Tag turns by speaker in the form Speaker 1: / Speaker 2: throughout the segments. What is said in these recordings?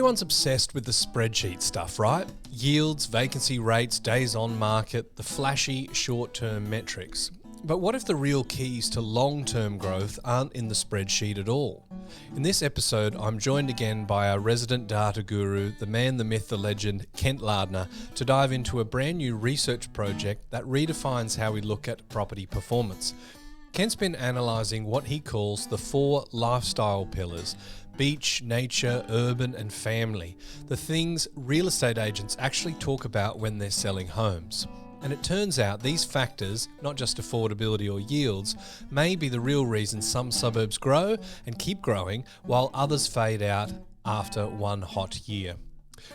Speaker 1: Everyone's obsessed with the spreadsheet stuff, right? Yields, vacancy rates, days on market, the flashy short-term metrics. But what if the real keys to long-term growth aren't in the spreadsheet at all? In this episode, I'm joined again by our resident data guru, the man, the myth, the legend, Kent Lardner, to dive into a brand new research project that redefines how we look at property performance. Kent's been analysing what he calls the 4 lifestyle pillars: beach, nature, urban and family, the things real estate agents actually talk about when they're selling homes. And it turns out these factors, not just affordability or yields, may be the real reason some suburbs grow and keep growing while others fade out after one hot year.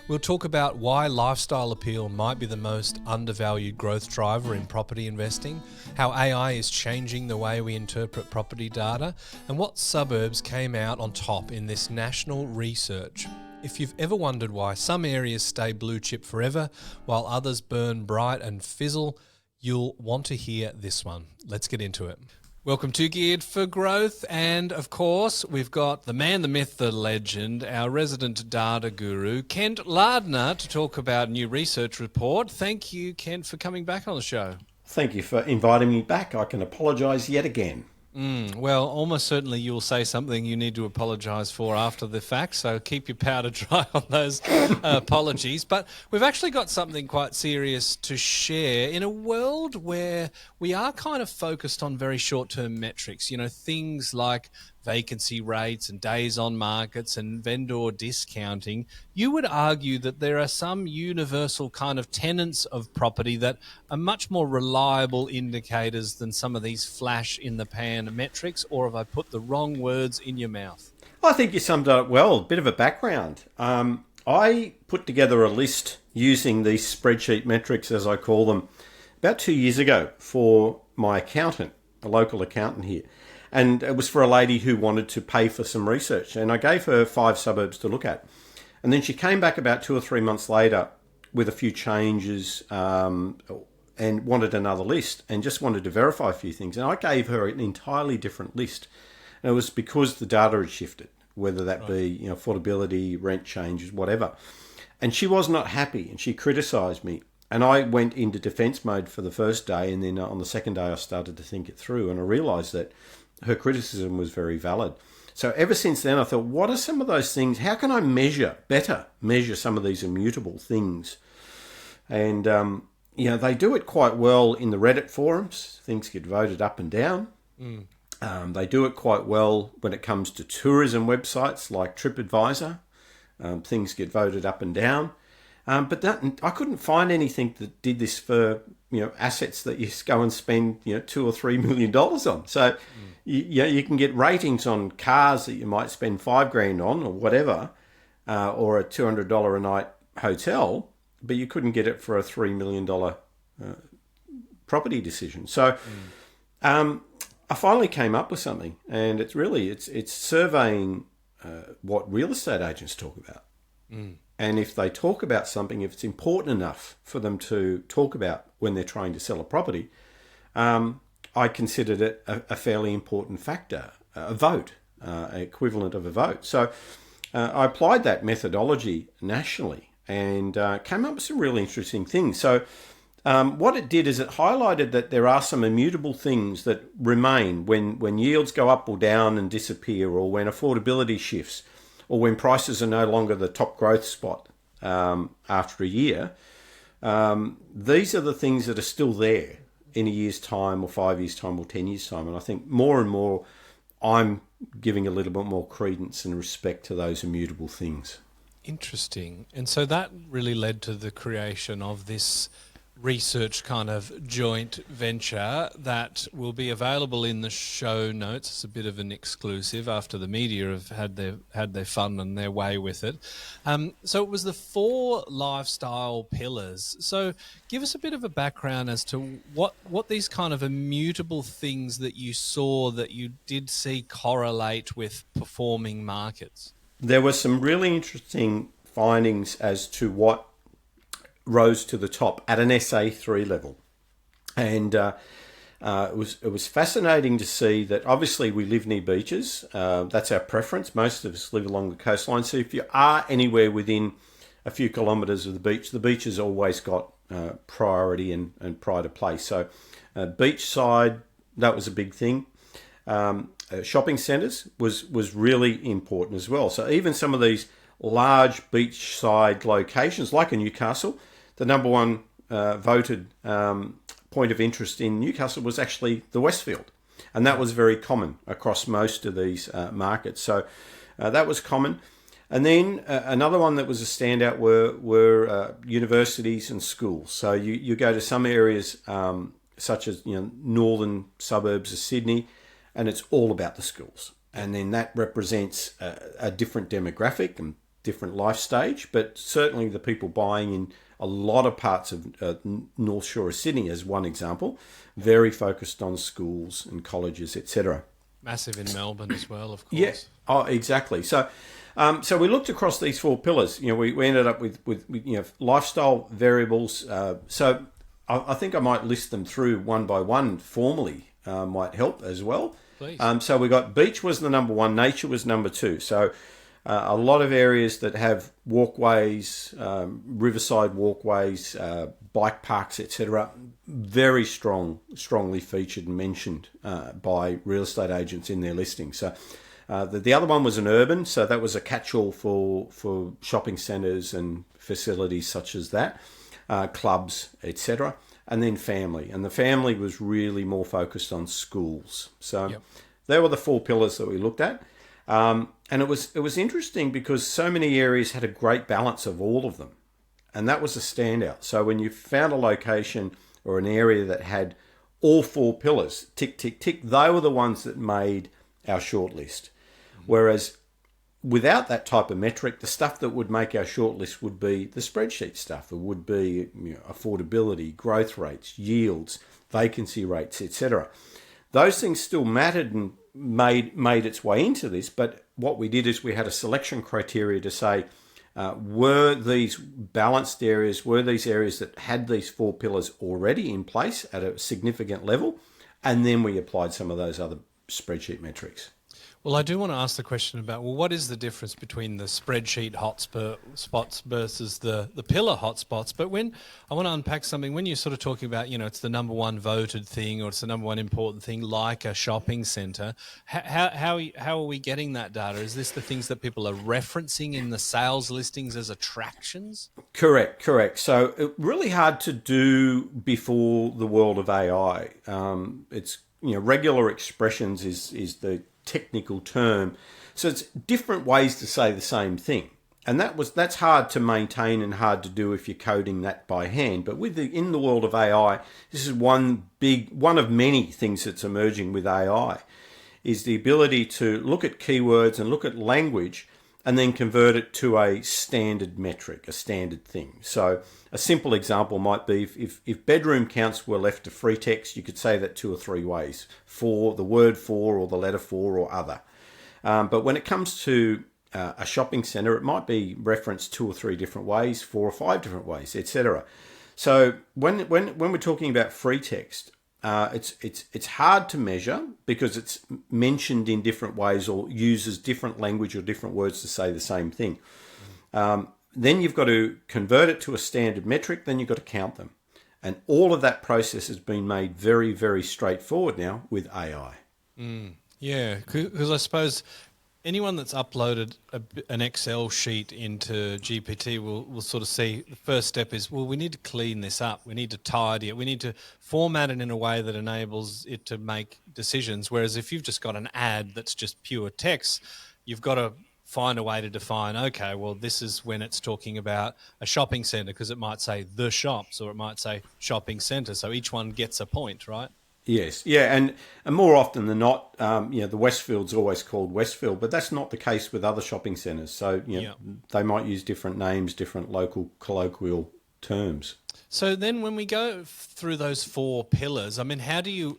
Speaker 1: We'll talk about why lifestyle appeal might be the most undervalued growth driver in property investing, how AI is changing the way we interpret property data, and what suburbs came out on top in this national research. If you've ever wondered why some areas stay blue chip forever while others burn bright and fizzle, you'll want to hear this one. Let's get into it. Welcome to Geared for Growth, and of course we've got the man, the myth, the legend, our resident data guru, Kent Lardner, to talk about a new research report. Thank you, Kent, for coming back on the show.
Speaker 2: Thank you for inviting me back. I can apologise yet again.
Speaker 1: Well, almost certainly you'll say something you need to apologise for after the fact, so keep your powder dry on those apologies. But we've actually got something quite serious to share in a world where we are kind of focused on very short-term metrics, things like vacancy rates and days on markets and vendor discounting. You would argue that there are some universal kind of tenets of property that are much more reliable indicators than some of these flash in the pan metrics, or have I put the wrong words in your mouth?
Speaker 2: I think you summed it up well. A bit of a background. I put together a list using these spreadsheet metrics, as I call them, about 2 years ago for my accountant, a local accountant here. And it was for a lady who wanted to pay for some research. And I gave her 5 suburbs to look at. And then she came back about 2 or 3 months later with a few changes and wanted another list and just wanted to verify a few things. And I gave her an entirely different list. And it was because the data had shifted, whether that be affordability, rent changes, whatever. And she was not happy and she criticised me. And I went into defence mode for the first day. And then on the second day, I started to think it through. And I realised that her criticism was very valid. So ever since then, I thought, what are some of those things? How can I better measure some of these immutable things? And, they do it quite well in the Reddit forums. Things get voted up and down. They do it quite well when it comes to tourism websites like TripAdvisor. Things get voted up and down. But I couldn't find anything that did this for assets that you go and spend $2 or $3 million on. So you can get ratings on cars that you might spend $5,000 on or whatever, or a $200 a night hotel, but you couldn't get it for a $3 million property decision. So I finally came up with something, and it's surveying what real estate agents talk about. And if they talk about something, if it's important enough for them to talk about when they're trying to sell a property, I considered it a fairly important factor, a vote, equivalent of a vote. So I applied that methodology nationally and came up with some really interesting things. So what it did is it highlighted that there are some immutable things that remain when yields go up or down and disappear, or when affordability shifts, or when prices are no longer the top growth spot after a year. These are the things that are still there in a year's time or 5 years' time or 10 years' time. And I think more and more I'm giving a little bit more credence and respect to those immutable things.
Speaker 1: Interesting. And so that really led to the creation of this research kind of joint venture that will be available in the show notes. It's a bit of an exclusive after the media have had their fun and their way with it. So it was the 4 lifestyle pillars. So give us a bit of a background as to what these kind of immutable things that you saw that you did see correlate with performing markets.
Speaker 2: There were some really interesting findings as to what rose to the top at an SA3 level. And It was fascinating to see that obviously we live near beaches. That's our preference. Most of us live along the coastline. So if you are anywhere within a few kilometres of the beach has always got priority and pride of place. So beachside, that was a big thing. Shopping centres was really important as well. So even some of these large beachside locations, like in Newcastle, the number one voted point of interest in Newcastle was actually the Westfield. And that was very common across most of these markets. So that was common. And then another one that was a standout were universities and schools. So you go to some areas such as northern suburbs of Sydney, and it's all about the schools. And then that represents a different demographic and different life stage, but certainly the people buying in a lot of parts of North Shore of Sydney, as one example, very focused on schools and colleges, etc.
Speaker 1: Massive in Melbourne as well, of course.
Speaker 2: Yeah, oh, exactly. So we looked across these four pillars. We ended up with lifestyle variables. So I think I might list them through one by one formally, might help as well.
Speaker 1: Please.
Speaker 2: So we got beach was the number one, nature was number two. So a lot of areas that have walkways, riverside walkways, bike parks, etc., very strongly featured and mentioned by real estate agents in their listings. So the other one was an urban, so that was a catch-all for shopping centres and facilities such as that, clubs, etc., and then family. And the family was really more focused on schools. So they were the four pillars that we looked at. And it was interesting because so many areas had a great balance of all of them. And that was a standout. So when you found a location or an area that had all four pillars, tick, tick, tick, they were the ones that made our shortlist. Whereas without that type of metric, the stuff that would make our shortlist would be the spreadsheet stuff. It would be affordability, growth rates, yields, vacancy rates, etc. Those things still mattered and made its way into this, but what we did is we had a selection criteria to say, were these balanced areas, were these areas that had these four pillars already in place at a significant level, and then we applied some of those other spreadsheet metrics.
Speaker 1: Well, I do want to ask the question about, what is the difference between the spreadsheet hotspots versus the pillar hotspots? But when I want to unpack something, when you're sort of talking about, it's the number one voted thing or it's the number one important thing, like a shopping centre, how are we getting that data? Is this the things that people are referencing in the sales listings as attractions? Correct.
Speaker 2: So it's really hard to do before the world of AI. It's regular expressions is the technical term. So it's different ways to say the same thing. And that's hard to maintain and hard to do if you're coding that by hand. But in the world of AI, this is one of many things that's emerging with AI, is the ability to look at keywords and look at language and then convert it to a standard metric, a standard thing. So a simple example might be if bedroom counts were left to free text, you could say that two or three ways: for, the word for, or the letter for, or other. But when it comes to a shopping centre, it might be referenced two or three different ways, 4 or 5 different ways, etc. So when we're talking about free text, it's hard to measure because it's mentioned in different ways or uses different language or different words to say the same thing. Then you've got to convert it to a standard metric, then you've got to count them. And all of that process has been made very, very straightforward now with AI.
Speaker 1: Yeah, because I suppose anyone that's uploaded an Excel sheet into GPT will sort of see the first step is, we need to clean this up. We need to tidy it. We need to format it in a way that enables it to make decisions. Whereas if you've just got an ad that's just pure text, you've got to find a way to define, okay, well, this is when it's talking about a shopping centre because it might say the shops or it might say shopping centre. So each one gets a point, right?
Speaker 2: Yes, yeah, and more often than not, the Westfield's always called Westfield, but that's not the case with other shopping centres. So they might use different names, different local colloquial terms.
Speaker 1: So then when we go through those 4 pillars, I mean, how do you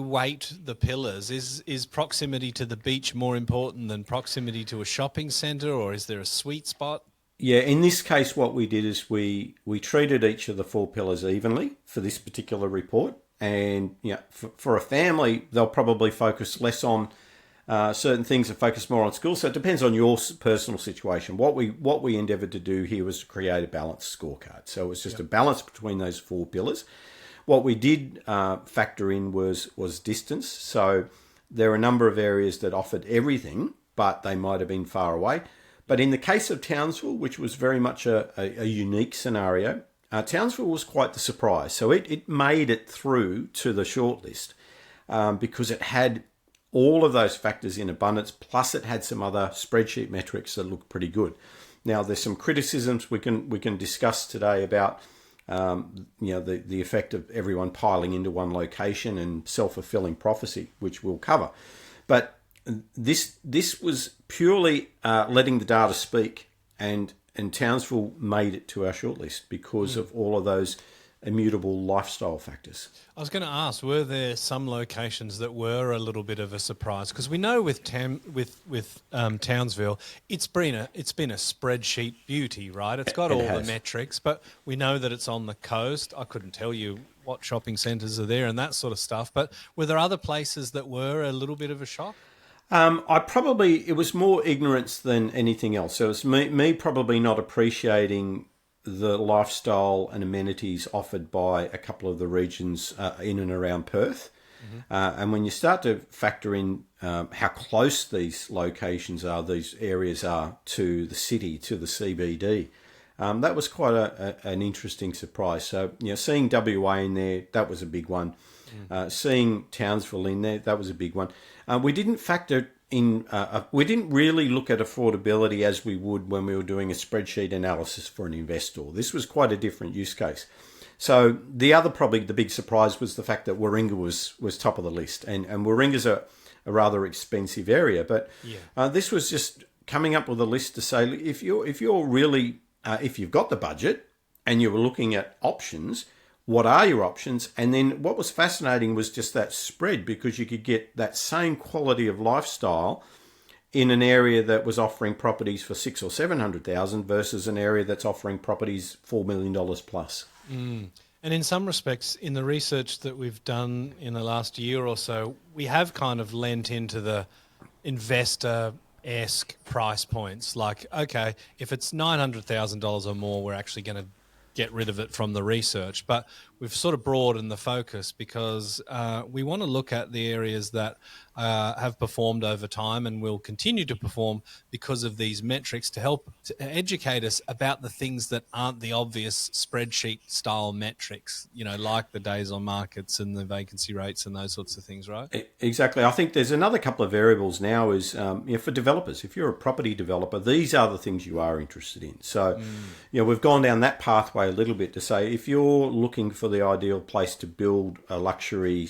Speaker 1: weight the pillars? Is proximity to the beach more important than proximity to a shopping centre, or is there a sweet spot?
Speaker 2: Yeah, in this case, what we did is we treated each of the 4 pillars evenly for this particular report. And for a family, they'll probably focus less on certain things and focus more on school. So it depends on your personal situation. What we endeavoured to do here was to create a balanced scorecard. So it was just a balance between those four pillars. What we did factor in was distance. So there are a number of areas that offered everything, but they might have been far away. But in the case of Townsville, which was very much a unique scenario, Townsville was quite the surprise. So it made it through to the shortlist because it had all of those factors in abundance, plus it had some other spreadsheet metrics that looked pretty good. Now, there's some criticisms we can discuss today about the effect of everyone piling into one location and self-fulfilling prophecy, which we'll cover. But this was purely letting the data speak, and Townsville made it to our shortlist because of all of those immutable lifestyle factors.
Speaker 1: I was going to ask, were there some locations that were a little bit of a surprise? Because we know with Townsville, it's been a spreadsheet beauty, right? It's got all the metrics, but we know that it's on the coast. I couldn't tell you what shopping centres are there and that sort of stuff. But were there other places that were a little bit of a shock?
Speaker 2: It was more ignorance than anything else. So it was me probably not appreciating the lifestyle and amenities offered by a couple of the regions in and around Perth. And when you start to factor in how close these locations are, these areas are to the city, to the CBD, that was quite an interesting surprise. So, seeing WA in there, that was a big one. Seeing Townsville in there, that was a big one. We didn't factor in, we didn't really look at affordability as we would when we were doing a spreadsheet analysis for an investor. This was quite a different use case. So probably the big surprise was the fact that Warringah was top of the list, and Warringah's a rather expensive area, but this was just coming up with a list to say if you're really if you've got the budget and you were looking at options, what are your options? And then what was fascinating was just that spread, because you could get that same quality of lifestyle in an area that was offering properties for $600,000 or $700,000 versus an area that's offering properties $4 million plus.
Speaker 1: And in some respects, in the research that we've done in the last year or so, we have kind of lent into the investor-esque price points. Like, okay, if it's $900,000 or more, we're actually going to get rid of it from the research. But we've sort of broadened the focus because we want to look at the areas that have performed over time and will continue to perform because of these metrics to help to educate us about the things that aren't the obvious spreadsheet style metrics, like the days on markets and the vacancy rates and those sorts of things, right?
Speaker 2: Exactly. I think there's another couple of variables now is for developers. If you're a property developer, these are the things you are interested in. So, we've gone down that pathway a little bit to say if you're looking for the ideal place to build a luxury,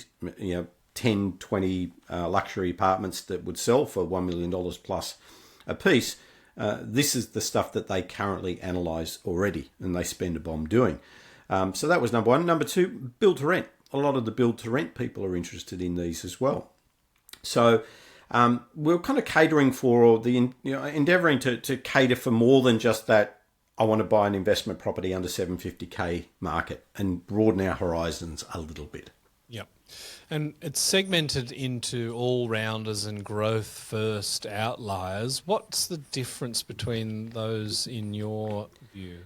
Speaker 2: 10, 20 luxury apartments that would sell for $1 million plus a piece, this is the stuff that they currently analyse already and they spend a bomb doing. So that was number one. Number two, build to rent. A lot of the build to rent people are interested in these as well. So we're kind of catering for endeavouring to cater for more than just that. I want to buy an investment property under 750K market and broaden our horizons a little bit.
Speaker 1: Yep. And it's segmented into all-rounders and growth-first outliers. What's the difference between those in your view?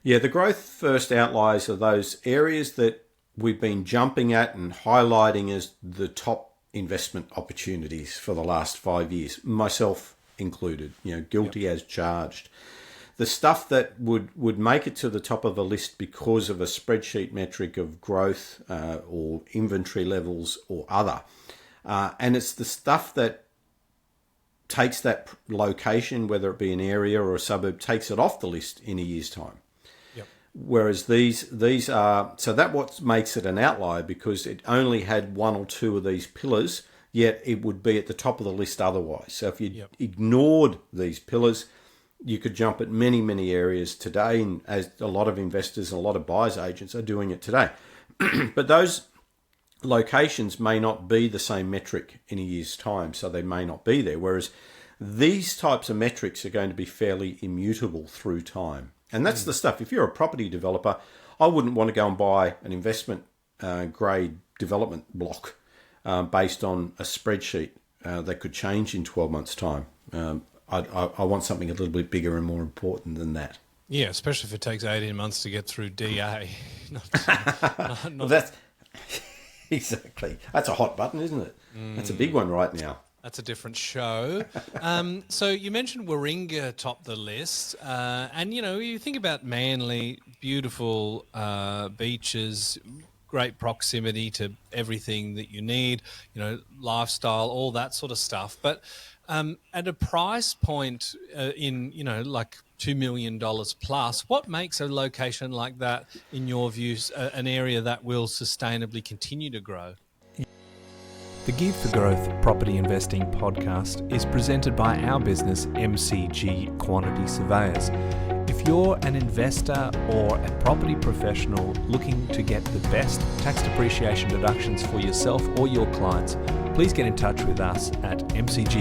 Speaker 2: Yeah, the growth-first outliers are those areas that we've been jumping at and highlighting as the top investment opportunities for the last 5 years, myself included, guilty as charged. The stuff that would make it to the top of a list because of a spreadsheet metric of growth or inventory levels or other. And it's the stuff that takes that location, whether it be an area or a suburb, takes it off the list in a year's time.
Speaker 1: Yep.
Speaker 2: Whereas these are, so that what makes it an outlier, because it only had one or two of these pillars, yet it would be at the top of the list otherwise. So if you ignored these pillars, you could jump at many, many areas today, and as a lot of investors and a lot of buyers agents are doing it today. But those locations may not be the same metric in a year's time, so they may not be there. Whereas these types of metrics are going to be fairly immutable through time. And that's the stuff. If you're a property developer, I wouldn't want to go and buy an investment grade development block based on a spreadsheet that could change in 12 months' time. I want something a little bit bigger and more important than that.
Speaker 1: Yeah, especially if it takes 18 months to get through DA.
Speaker 2: Well, that's exactly. That's a hot button, isn't it? That's a big one right now.
Speaker 1: That's a different show. So you mentioned Warringah topped the list. And, you think about Manly, beautiful beaches, great proximity to everything that you need, lifestyle, all that sort of stuff. But at a price point in, like $2 million plus, what makes a location like that, in your views, an area that will sustainably continue to grow? The Geared for Growth Property Investing podcast is presented by our business, MCG Quantity Surveyors. If you're an investor or a property professional looking to get the best tax depreciation deductions for yourself or your clients, please get in touch with us at mcgqs.com.au.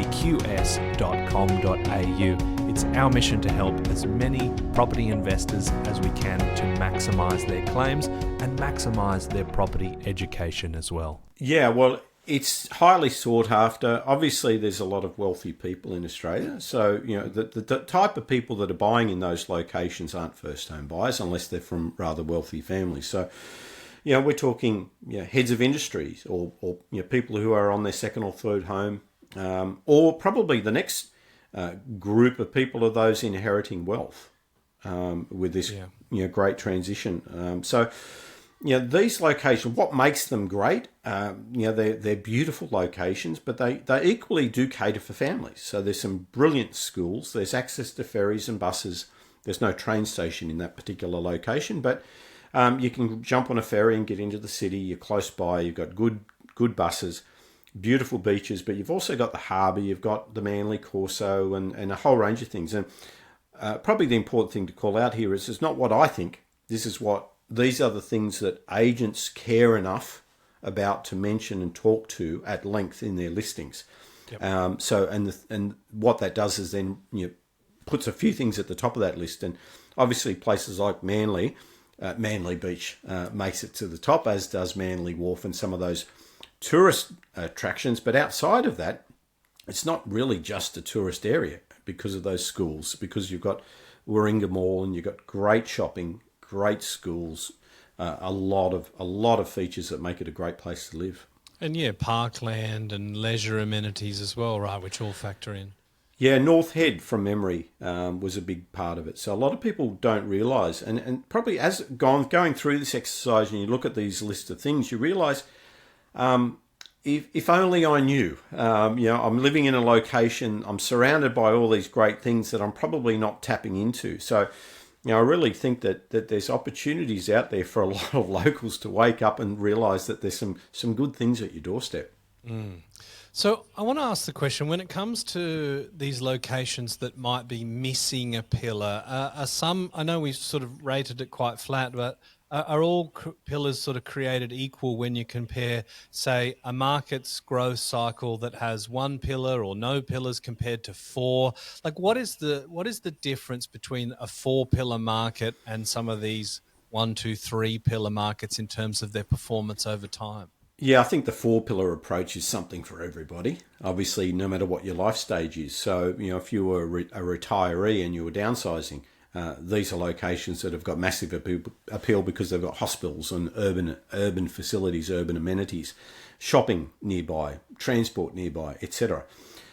Speaker 1: It's our mission to help as many property investors as we can to maximise their claims and maximise their property education as well.
Speaker 2: Yeah, well, it's highly sought after. Obviously, there's a lot of wealthy people in Australia. So, the type of people that are buying in those locations aren't first-home buyers unless they're from rather wealthy families. So, we're talking heads of industries or people who are on their second or third home, or probably the next group of people are those inheriting wealth with this great transition. These locations, what makes them great, they're beautiful locations, but they equally do cater for families. So there's some brilliant schools. There's access to ferries and buses. There's no train station in that particular location, but you can jump on a ferry and get into the city. You're close by. You've got good buses, beautiful beaches, but you've also got the harbour. You've got the Manly Corso and a whole range of things. And probably the important thing to call out here is it's not what I think. These are the things that agents care enough about to mention and talk to at length in their listings. Yep. And what that does is then puts a few things at the top of that list, and obviously places like Manly Beach makes it to the top, as does Manly Wharf and some of those tourist attractions. But outside of that, it's not really just a tourist area because of those schools, because you've got Warringah Mall and you've got great shopping, great schools, a lot of features that make it a great place to live.
Speaker 1: And parkland and leisure amenities as well, right, which all factor in.
Speaker 2: Yeah, North Head, from memory, was a big part of it. So a lot of people don't realise, and probably as going through this exercise and you look at these lists of things, you realise, if only I knew, I'm living in a location, I'm surrounded by all these great things that I'm probably not tapping into. So, I really think that there's opportunities out there for a lot of locals to wake up and realise that there's some good things at your doorstep.
Speaker 1: Mm. So I want to ask the question, when it comes to these locations that might be missing a pillar, are some, I know we've sort of rated it quite flat, but are all pillars sort of created equal when you compare, say, a market's growth cycle that has one pillar or no pillars compared to four? Like, what is the difference between a 4-pillar market and some of these 1, 2, 3-pillar markets in terms of their performance over time?
Speaker 2: Yeah, I think the 4-pillar approach is something for everybody, obviously, no matter what your life stage is. So, if you were a retiree and you were downsizing, these are locations that have got massive appeal because they've got hospitals and urban facilities, urban amenities, shopping nearby, transport nearby, etc.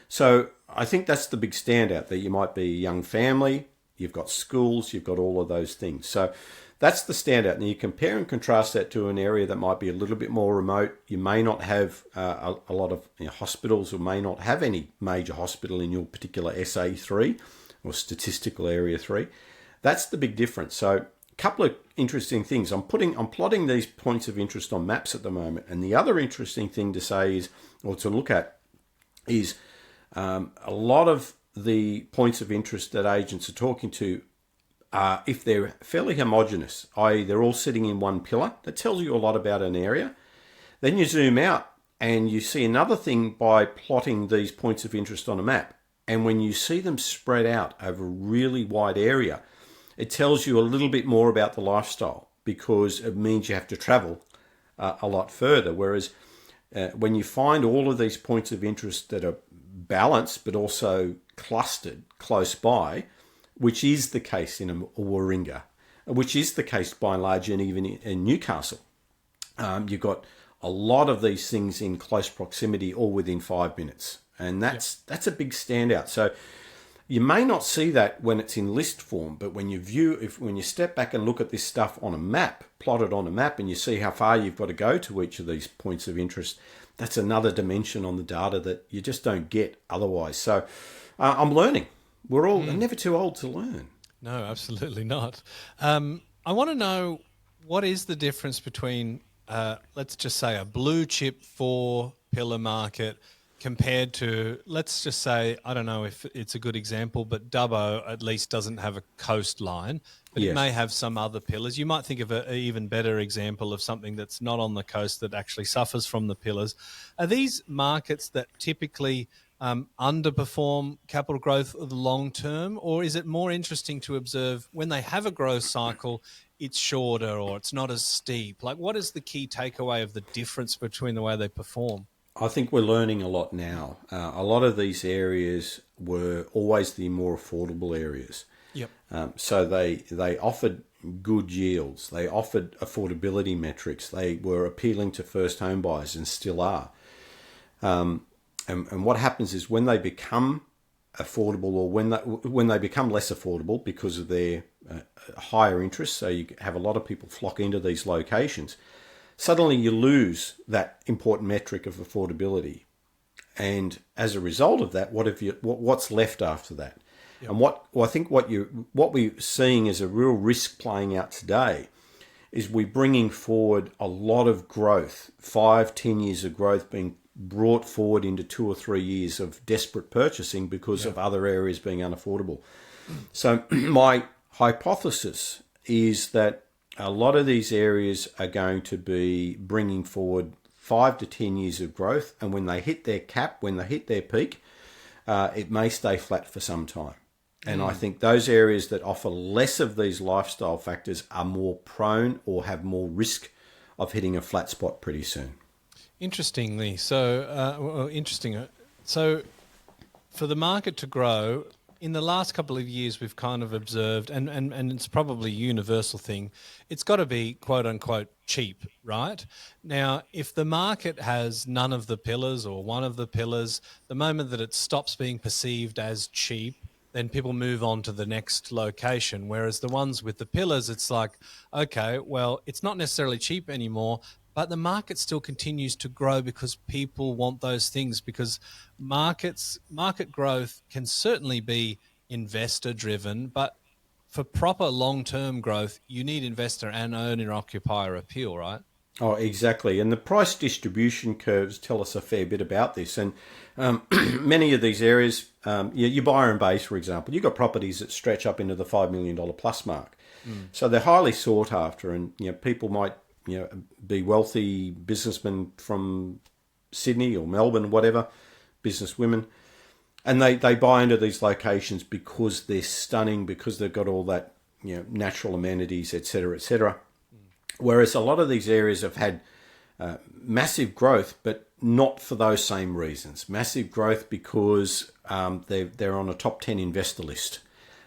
Speaker 2: So I think that's the big standout, that you might be a young family, you've got schools, you've got all of those things. So that's the standout. And you compare and contrast that to an area that might be a little bit more remote. You may not have a lot of hospitals, or may not have any major hospital in your particular SA3 or statistical area 3. That's the big difference. So a couple of interesting things. I'm plotting these points of interest on maps at the moment. And the other interesting thing to say is, or to look at, is a lot of the points of interest that agents are talking to, if they're fairly homogenous, i.e. they're all sitting in one pillar, that tells you a lot about an area. Then you zoom out and you see another thing by plotting these points of interest on a map. And when you see them spread out over a really wide area, it tells you a little bit more about the lifestyle, because it means you have to travel a lot further. Whereas when you find all of these points of interest that are balanced but also clustered close by, which is the case in a Warringah, which is the case by and large, and even in Newcastle, you've got a lot of these things in close proximity, all within 5 minutes, and that's a big standout. So you may not see that when it's in list form, but when you step back and look at this stuff on a map, plotted on a map, and you see how far you've got to go to each of these points of interest, that's another dimension on the data that you just don't get otherwise. So I'm learning. We're all never too old to learn.
Speaker 1: No, absolutely not. I want to know, what is the difference between, let's just say, a blue chip 4-pillar market compared to, let's just say, I don't know if it's a good example, but Dubbo at least doesn't have a coastline, but it may have some other pillars. You might think of an even better example of something that's not on the coast that actually suffers from the pillars. Are these markets that typically underperform capital growth of the long term, or is it more interesting to observe when they have a growth cycle, it's shorter or it's not as steep? Like, what is the key takeaway of the difference between the way they perform?
Speaker 2: I think we're learning a lot now. A lot of these areas were always the more affordable areas.
Speaker 1: Yep.
Speaker 2: So they offered good yields. They offered affordability metrics. They were appealing to first home buyers and still are. And what happens is when they become affordable, or when they become less affordable because of their higher interest, so you have a lot of people flock into these locations, suddenly you lose that important metric of affordability. And as a result of that, what's left after that? Yep. And what we're seeing is a real risk playing out today is we're bringing forward a lot of growth, 5-10 years of growth being brought forward into 2 or 3 years of desperate purchasing because of other areas being unaffordable. So my hypothesis is that a lot of these areas are going to be bringing forward 5 to 10 years of growth, and when they hit their cap, when they hit their peak, it may stay flat for some time. And I think those areas that offer less of these lifestyle factors are more prone or have more risk of hitting a flat spot pretty soon.
Speaker 1: Interesting. So for the market to grow, in the last couple of years, we've kind of observed, and it's probably a universal thing, it's got to be quote unquote cheap, right? Now, if the market has none of the pillars or one of the pillars, the moment that it stops being perceived as cheap, then people move on to the next location. Whereas the ones with the pillars, it's like, okay, well, it's not necessarily cheap anymore, but the market still continues to grow because people want those things, because market growth can certainly be investor driven, but for proper long-term growth, you need investor and owner-occupier appeal, right?
Speaker 2: Oh, exactly. And the price distribution curves tell us a fair bit about this. And many of these areas, your Byron Bays, for example, you've got properties that stretch up into the $5 million plus mark. So they're highly sought after, and people might be wealthy businessmen from Sydney or Melbourne, whatever, businesswomen, and they buy into these locations because they're stunning, because they've got all that natural amenities, etc., etc. Whereas a lot of these areas have had massive growth, but not for those same reasons. Massive growth because they're on a top 10 investor list.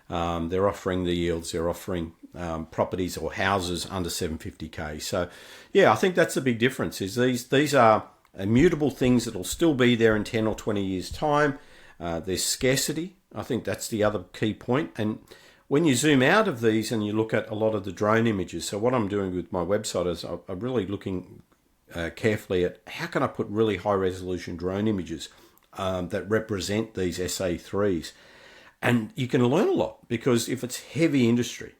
Speaker 2: They're offering the yields. They're offering properties or houses under 750K. So, yeah, I think that's the big difference. Is these are immutable things that will still be there in 10 or 20 years' time. There's scarcity. I think that's the other key point. And when you zoom out of these and you look at a lot of the drone images, so what I'm doing with my website is I'm really looking carefully at how can I put really high resolution drone images that represent these SA3s. And you can learn a lot, because if it's heavy industry,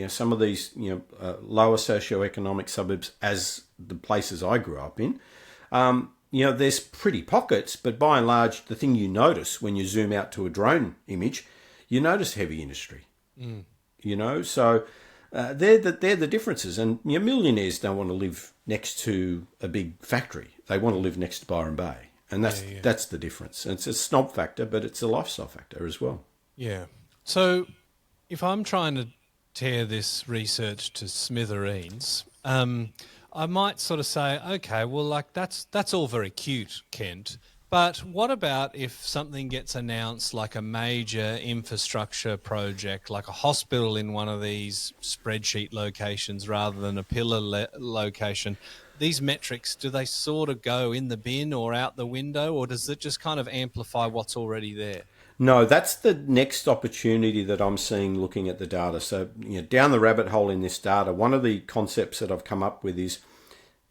Speaker 2: some of these lower socioeconomic suburbs, as the places I grew up in, there's pretty pockets, but by and large, the thing you notice when you zoom out to a drone image, you notice heavy industry. So they're the differences. And millionaires don't want to live next to a big factory. They want to live next to Byron Bay. And that's the difference. And it's a snob factor, but it's a lifestyle factor as well.
Speaker 1: Yeah. So if I'm trying to tear this research to smithereens, I might sort of say, okay, well, like that's all very cute, Kent. But what about if something gets announced like a major infrastructure project, like a hospital in one of these spreadsheet locations rather than a location? These metrics, do they sort of go in the bin or out the window, or does it just kind of amplify what's already there?
Speaker 2: No, that's the next opportunity that I'm seeing looking at the data. So, down the rabbit hole in this data, one of the concepts that I've come up with is,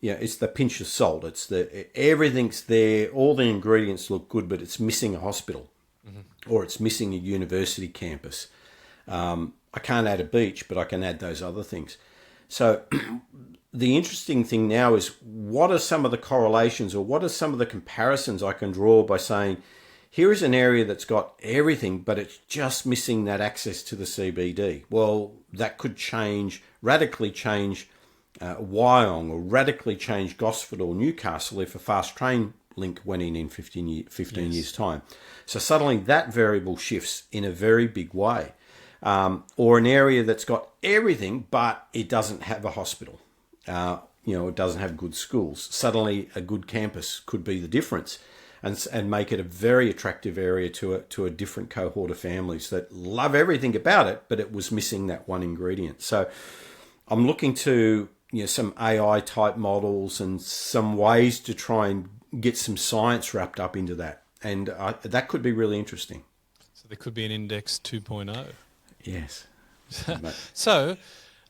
Speaker 2: it's the pinch of salt. It's everything's there, all the ingredients look good, but it's missing a hospital, or it's missing a university campus. I can't add a beach, but I can add those other things. So the interesting thing now is, what are some of the correlations, or what are some of the comparisons I can draw by saying, here is an area that's got everything, but it's just missing that access to the CBD. Well, that could radically change Wyong, or radically change Gosford or Newcastle if a fast train link went in 15 years' time. So suddenly that variable shifts in a very big way. Or an area that's got everything, but it doesn't have a hospital. It doesn't have good schools. Suddenly a good campus could be the difference. And make it a very attractive area to a different cohort of families that love everything about it, but it was missing that one ingredient. So I'm looking to some AI type models and some ways to try and get some science wrapped up into that, and that could be really interesting.
Speaker 1: So there could be an index 2.0.
Speaker 2: Yes.
Speaker 1: So,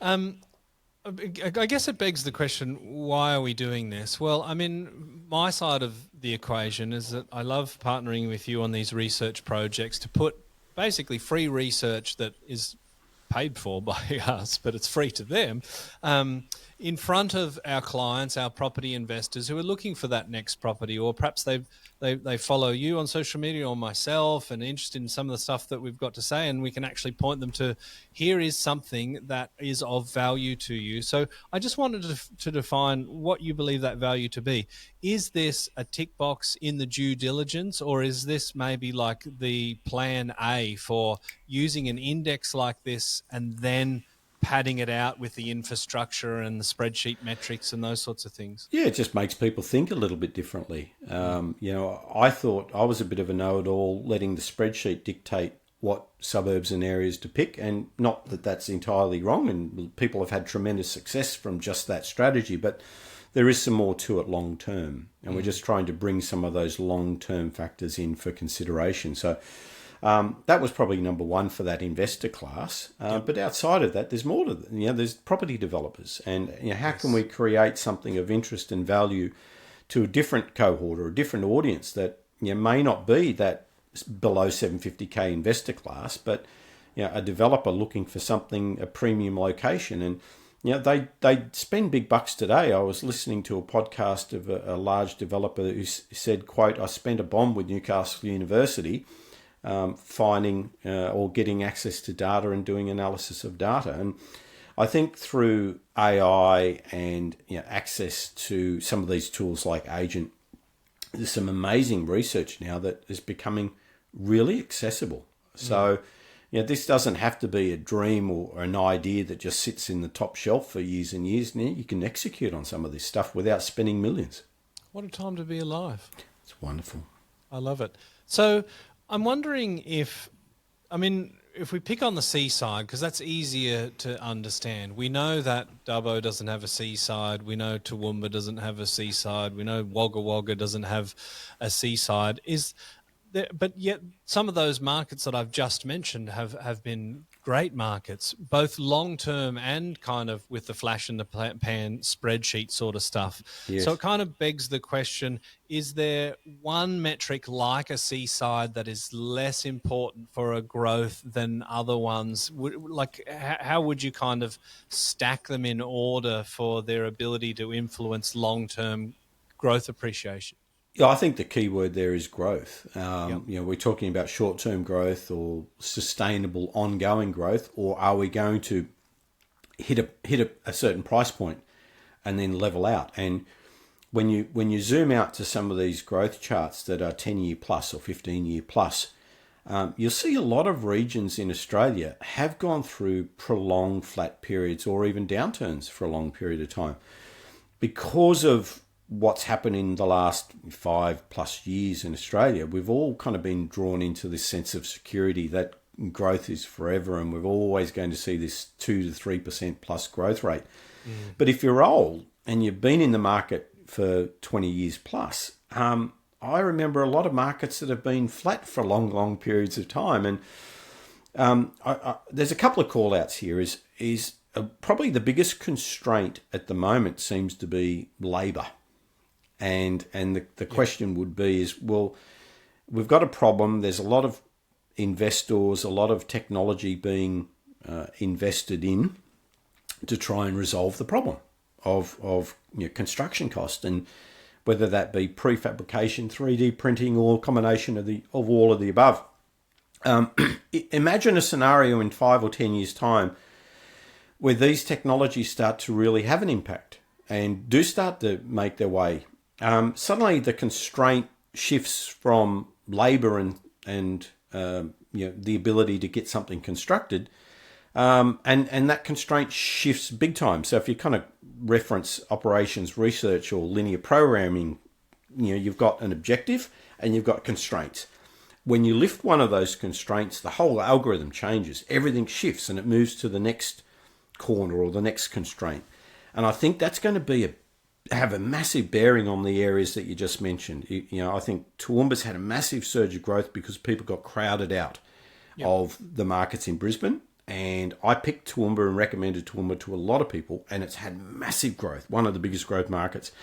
Speaker 1: I guess it begs the question, why are we doing this? Well, I mean, my side of the equation is that I love partnering with you on these research projects to put basically free research that is paid for by us, but it's free to them, in front of our clients, our property investors who are looking for that next property, or perhaps they follow you on social media or myself and interested in some of the stuff that we've got to say, and we can actually point them to, here is something that is of value to you. So I just wanted to define what you believe that value to be. Is this a tick box in the due diligence, or is this maybe like the plan A for using an index like this and then padding it out with the infrastructure and the spreadsheet metrics and those sorts of things?
Speaker 2: Yeah, it just makes people think a little bit differently. I thought I was a bit of a know-it-all, letting the spreadsheet dictate what suburbs and areas to pick, and not that that's entirely wrong, and people have had tremendous success from just that strategy, but there is some more to it long term, and we're just trying to bring some of those long-term factors in for consideration. So that was probably number one for that investor class. But outside of that, there's more to there's property developers, and how can we create something of interest and value to a different cohort or a different audience that may not be that below 750k investor class, but a developer looking for something, a premium location, and they spend big bucks today. I was listening to a podcast of a large developer who said, quote, "I spent a bomb with Newcastle University finding or getting access to data and doing analysis of data." And I think through AI and access to some of these tools like Agent, there's some amazing research now that is becoming really accessible. So this doesn't have to be a dream or an idea that just sits in the top shelf for years and years. Now you can execute on some of this stuff without spending millions.
Speaker 1: What a time to be alive.
Speaker 2: It's wonderful.
Speaker 1: I love it. So I'm wondering if we pick on the seaside, because that's easier to understand. We know that Dubbo doesn't have a seaside. We know Toowoomba doesn't have a seaside. We know Wagga Wagga doesn't have a seaside. But yet some of those markets that I've just mentioned have been great markets, both long-term and kind of with the flash in the pan spreadsheet sort of stuff.
Speaker 2: Yes.
Speaker 1: So it kind of begs the question, is there one metric like a seaside that is less important for a growth than other ones? How would you kind of stack them in order for their ability to influence long-term growth appreciation?
Speaker 2: Yeah, I think the key word there is growth. We're talking about short-term growth or sustainable, ongoing growth, or are we going to hit a certain price point and then level out? And when you zoom out to some of these growth charts that are 10-year plus or 15-year plus, you'll see a lot of regions in Australia have gone through prolonged flat periods or even downturns for a long period of time. because of what's happened in the last 5+ years in Australia, we've all kind of been drawn into this sense of security that growth is forever and we're always going to see this 2 to 3% plus growth rate. But if you're old and you've been in the market for 20 years plus, I remember a lot of markets that have been flat for long periods of time. And there's a couple of call outs here is probably the biggest constraint at the moment seems to be labour. And the question would be is, well, we've got a problem. There's a lot of investors, a lot of technology being invested in to try and resolve the problem of construction cost, and whether that be prefabrication, 3D printing, or a combination of all of the above. Imagine a scenario in 5 or 10 years' time where these technologies start to really have an impact and do start to make their way. Suddenly the constraint shifts from labour and the ability to get something constructed, and that constraint shifts big time. So if you kind of reference operations research or linear programming, you've got an objective and you've got constraints. When you lift one of those constraints, the whole algorithm changes. Everything shifts and it moves to the next corner or the next constraint. And I think that's going to have a massive bearing on the areas that you just mentioned. I think Toowoomba's had a massive surge of growth because people got crowded out of the markets in Brisbane. And I picked Toowoomba and recommended Toowoomba to a lot of people, and it's had massive growth, one of the biggest growth markets,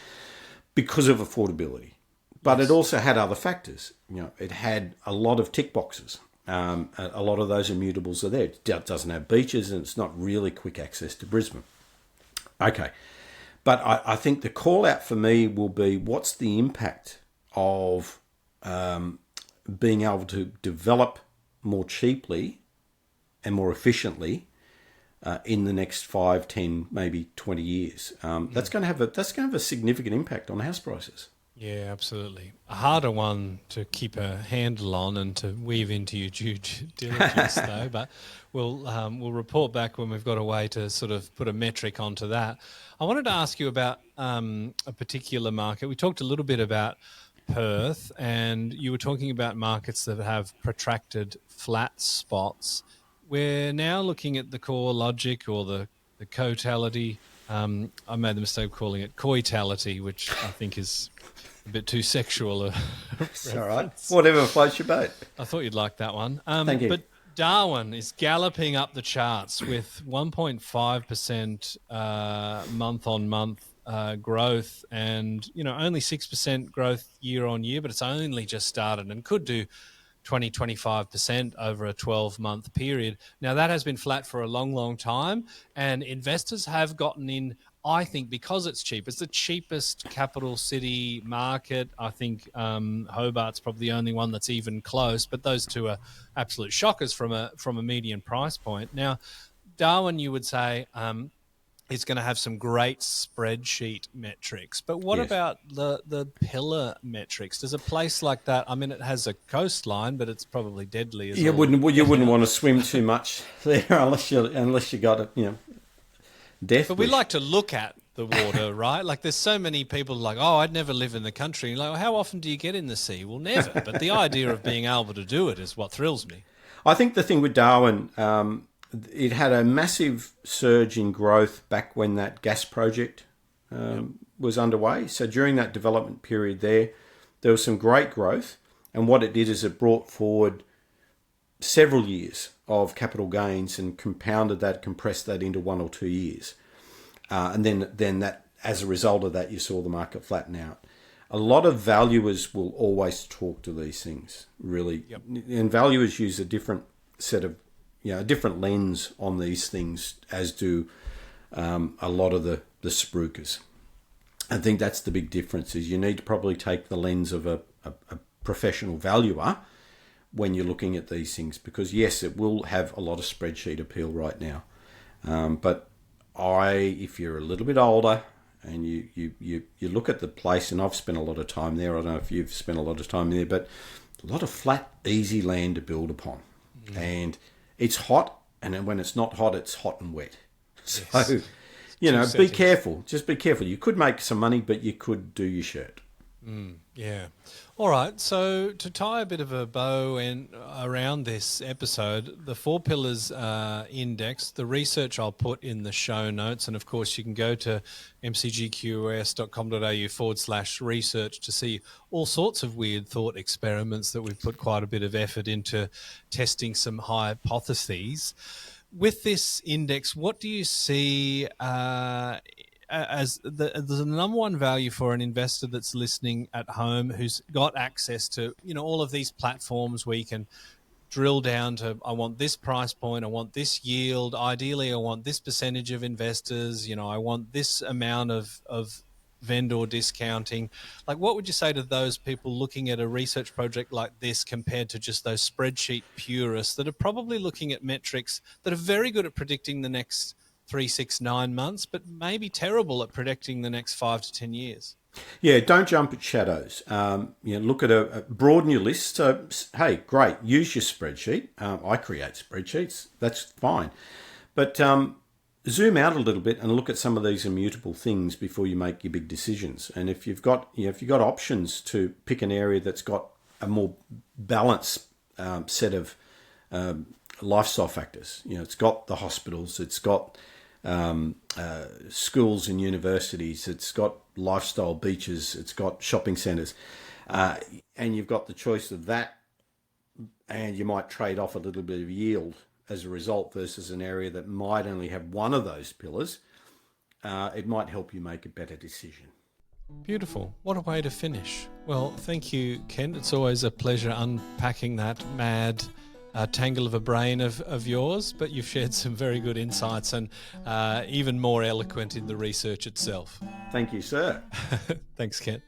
Speaker 2: because of affordability. But it also had other factors. It had a lot of tick boxes. A lot of those immutables are there. It doesn't have beaches, and it's not really quick access to Brisbane. Okay. But I think the call out for me will be, what's the impact of being able to develop more cheaply and more efficiently in the next 5, 10, maybe 20 years? That's going to have a significant impact on house prices.
Speaker 1: Yeah, absolutely. A harder one to keep a handle on and to weave into your due diligence, though. But we'll report back when we've got a way to sort of put a metric onto that. I wanted to ask you about a particular market. We talked a little bit about Perth, and you were talking about markets that have protracted flat spots. We're now looking at the core logic or the cotality. I made the mistake of calling it coitality, which I think is a bit too sexual.
Speaker 2: It's all right. Whatever floats your boat.
Speaker 1: I thought you'd like that one.
Speaker 2: Thank you.
Speaker 1: But Darwin is galloping up the charts with 1.5% month-on-month growth, and only 6% growth year on year, but it's only just started and could do 20-25% over a 12-month period. Now, that has been flat for a long time, and investors have gotten in, I think, because it's cheap. It's the cheapest capital city market. I think Hobart's probably the only one that's even close, but those two are absolute shockers from a median price point. Now, Darwin, you would say, is going to have some great spreadsheet metrics. But what about the pillar metrics? Does a place like that, I mean, it has a coastline, but it's probably deadly as well.
Speaker 2: You wouldn't want to swim too much there unless you got a death.
Speaker 1: But we like to look at the water, right? Like there's so many people like, I'd never live in the country. Like, how often do you get in the sea? Well, never. But the idea of being able to do it is what thrills me.
Speaker 2: I think the thing with Darwin, it had a massive surge in growth back when that gas project was underway. So during that development period there was some great growth. And what it did is it brought forward several years of capital gains and compressed that into 1 or 2 years. And then that, as a result of that, you saw the market flatten out. A lot of valuers will always talk to these things, really. Yep. And valuers use a different set of a different lens on these things, as do a lot of the spruikers. I think that's the big difference, is you need to probably take the lens of a professional valuer when you're looking at these things, because yes, it will have a lot of spreadsheet appeal right now. But if you're a little bit older and you look at the place, and I've spent a lot of time there, I don't know if you've spent a lot of time there, but a lot of flat, easy land to build upon. And it's hot, and then when it's not hot, it's hot and wet. So You know, be
Speaker 1: settings.
Speaker 2: careful. Just be careful. You could make some money, but you could do your shirt.
Speaker 1: Yeah. All right. So to tie a bit of a bow around this episode, the 4 pillars index, the research I'll put in the show notes. And of course, you can go to mcgqs.com.au/research to see all sorts of weird thought experiments that we've put quite a bit of effort into testing some hypotheses. With this index, what do you see as the number one value for an investor that's listening at home who's got access to, all of these platforms where you can drill down to, I want this price point, I want this yield, ideally I want this percentage of investors, I want this amount of vendor discounting. Like, what would you say to those people looking at a research project like this compared to just those spreadsheet purists that are probably looking at metrics that are very good at predicting the next 3, 6, 9 months, but maybe terrible at predicting the next 5 to 10 years?
Speaker 2: Yeah, don't jump at shadows. Look at broaden your list. So, hey, great, use your spreadsheet. I create spreadsheets. That's fine. But zoom out a little bit and look at some of these immutable things before you make your big decisions. And if you've got options to pick an area that's got a more balanced set of lifestyle factors, it's got the hospitals, it's got schools and universities, it's got lifestyle beaches, it's got shopping centres, and you've got the choice of that, and you might trade off a little bit of yield as a result versus an area that might only have one of those pillars. It might help you make a better decision.
Speaker 1: Beautiful. What a way to finish. Well, thank you, Kent. It's always a pleasure unpacking that mad tangle of a brain of yours, but you've shared some very good insights and even more eloquent in the research itself.
Speaker 2: Thank you, sir.
Speaker 1: Thanks, Kent.